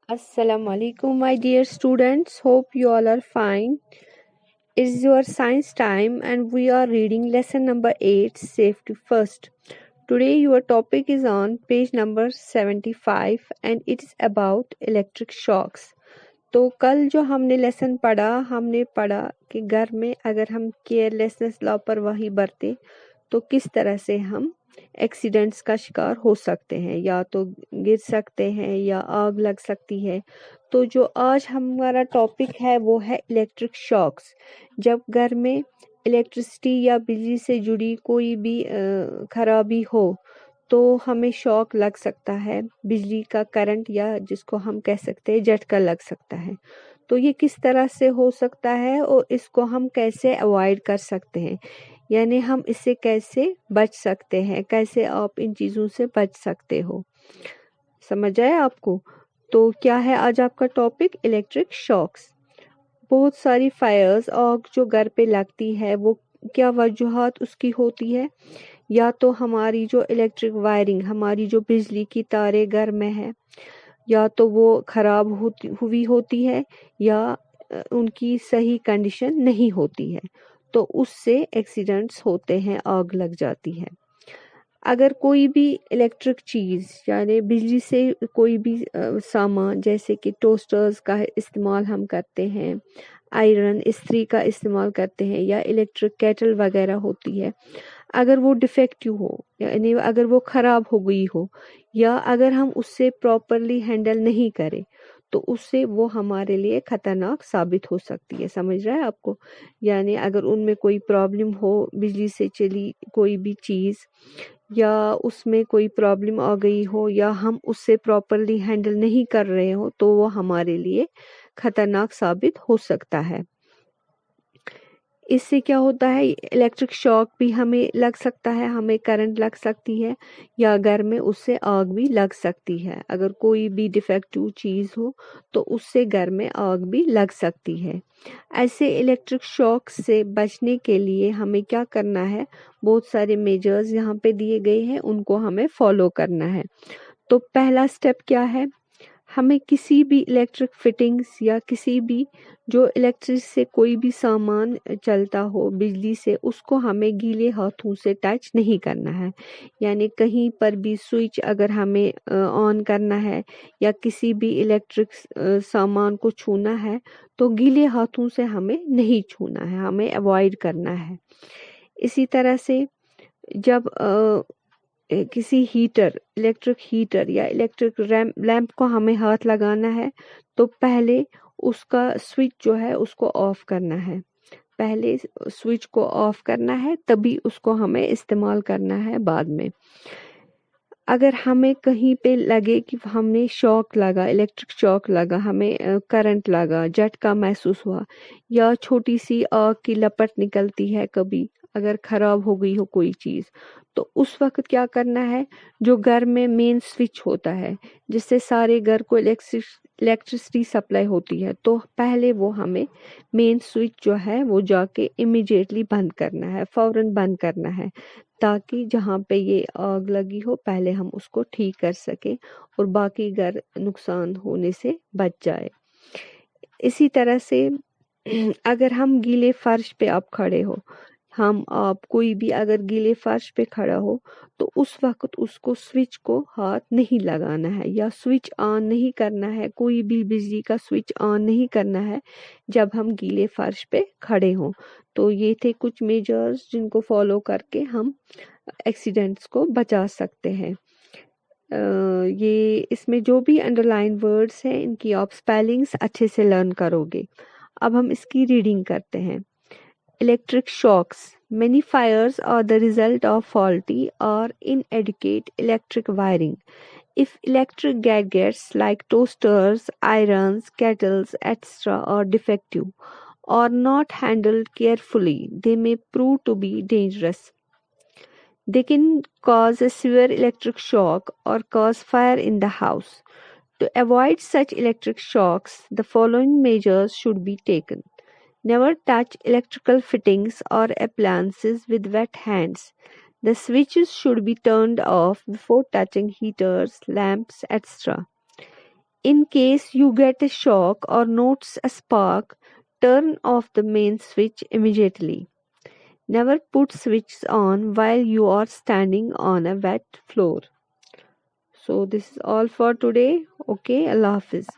Assalamu alaikum, my dear students. Hope you all are fine. It's your science time, and we are reading lesson number 8, Safety First. Today, your topic is on page number 75, and it is about electric shocks. तो कल जो हमने lesson हमने पढ़ा कि घर में अगर हम केयरलेसनेस लापरवाही बरते तो किस तरह से हम एक्सीडेंट्स का शिकार हो सकते हैं, या तो गिर सकते हैं या आग लग सकती है। तो जो आज हमारा टॉपिक है वो है इलेक्ट्रिक शॉक्स। जब घर में इलेक्ट्रिसिटी या बिजली से जुड़ी कोई भी खराबी हो तो हमें शॉक लग सकता है, बिजली का करंट या जिसको हम कह सकते हैं झटका लग सकता है। तो ये किस तरह से हो सकता है और इसको हम कैसे अवॉइड कर सकते हैं, यानी हम इससे कैसे बच सकते हैं, कैसे आप इन चीज़ों से बच सकते हो। समझ आया आपको? तो क्या है आज आपका टॉपिक? Electric shocks. बहुत सारी फायर्स आग जो घर पे लगती है वो क्या वजूहात उसकी होती है? या तो हमारी जो इलेक्ट्रिक वायरिंग, हमारी जो बिजली की तारें घर में है, या तो वो खराब हुई होती है या उनकी सही कंडीशन नहीं होती है, तो उससे एक्सीडेंट्स होते हैं, आग लग जाती है। अगर कोई भी इलेक्ट्रिक चीज़ यानी बिजली से कोई भी सामान जैसे कि टोस्टर्स का इस्तेमाल हम करते हैं, आयरन इस्त्री का इस्तेमाल करते हैं, या इलेक्ट्रिक केटल वगैरह होती है, अगर वो डिफेक्टिव हो यानी अगर वो ख़राब हो गई हो या अगर हम उससे प्रॉपरली हैंडल नहीं करें तो उससे वो हमारे लिए ख़तरनाक साबित हो सकती है। समझ रहा है आपको? यानी अगर उनमें कोई प्रॉब्लम हो, बिजली से चली कोई भी चीज़ या उसमें कोई प्रॉब्लम आ गई हो या हम उससे प्रॉपरली हैंडल नहीं कर रहे हो तो वो हमारे लिए ख़तरनाक साबित हो सकता है। इससे क्या होता है, इलेक्ट्रिक शॉक भी हमें लग सकता है, हमें करंट लग सकती है या घर में उससे आग भी लग सकती है। अगर कोई भी डिफेक्टिव चीज़ हो तो उससे घर में आग भी लग सकती है। ऐसे इलेक्ट्रिक शॉक से बचने के लिए हमें क्या करना है? बहुत सारे मेजर्स यहाँ पे दिए गए हैं, उनको हमें फॉलो करना है। तो पहला स्टेप क्या है? हमें किसी भी इलेक्ट्रिक फिटिंग्स या किसी भी जो इलेक्ट्रिक से कोई भी सामान चलता हो बिजली से, उसको हमें गीले हाथों से टच नहीं करना है। यानी कहीं पर भी स्विच अगर हमें ऑन करना है या किसी भी इलेक्ट्रिक सामान को छूना है तो गीले हाथों से हमें नहीं छूना है, हमें अवॉइड करना है। इसी तरह से जब किसी हीटर, इलेक्ट्रिक हीटर या इलेक्ट्रिक लैंप को हमें हाथ लगाना है तो पहले उसका स्विच जो है उसको ऑफ करना है। पहले स्विच को ऑफ करना है तभी उसको हमें इस्तेमाल करना है बाद में। अगर हमें कहीं पे लगे कि हमें शॉक लगा, इलेक्ट्रिक शॉक लगा, हमें करंट लगा, झटका महसूस हुआ या छोटी सी आग की लपट निकलती है कभी, अगर खराब हो गई हो कोई चीज़, तो उस वक्त क्या करना है? जो घर में मेन स्विच होता है जिससे सारे घर को इलेक्ट्रिसिटी सप्लाई होती है, तो पहले वो हमें मेन स्विच जो है वो जाके इमिडिएटली बंद करना है, फौरन बंद करना है, ताकि जहाँ पे ये आग लगी हो पहले हम उसको ठीक कर सकें और बाकी घर नुकसान होने से बच जाए। इसी तरह से अगर हम गीले फर्श पे आप खड़े हो, आप कोई भी अगर गीले फर्श पे खड़ा हो तो उस वक्त उसको स्विच को हाथ नहीं लगाना है या स्विच ऑन नहीं करना है, कोई भी बिजली का स्विच ऑन नहीं करना है जब हम गीले फर्श पे खड़े हों। तो ये थे कुछ मेजर्स जिनको फॉलो करके हम एक्सीडेंट्स को बचा सकते हैं। ये इसमें जो भी अंडरलाइन वर्ड्स हैं इनकी आप स्पेलिंग्स अच्छे से लर्न करोगे। अब हम इसकी रीडिंग करते हैं। Electric shocks. Many fires are the result of faulty or inadequate electric wiring. If electric gadgets like toasters, irons, kettles, etc. are defective or not handled carefully, they may prove to be dangerous. They can cause a severe electric shock or cause fire in the house. To avoid such electric shocks, the following measures should be taken. Never touch electrical fittings or appliances with wet hands. The switches should be turned off before touching heaters, lamps, etc. In case you get a shock or notice a spark, turn off the main switch immediately. Never put switches on while you are standing on a wet floor. So this is all for today. Okay, Allah Hafiz.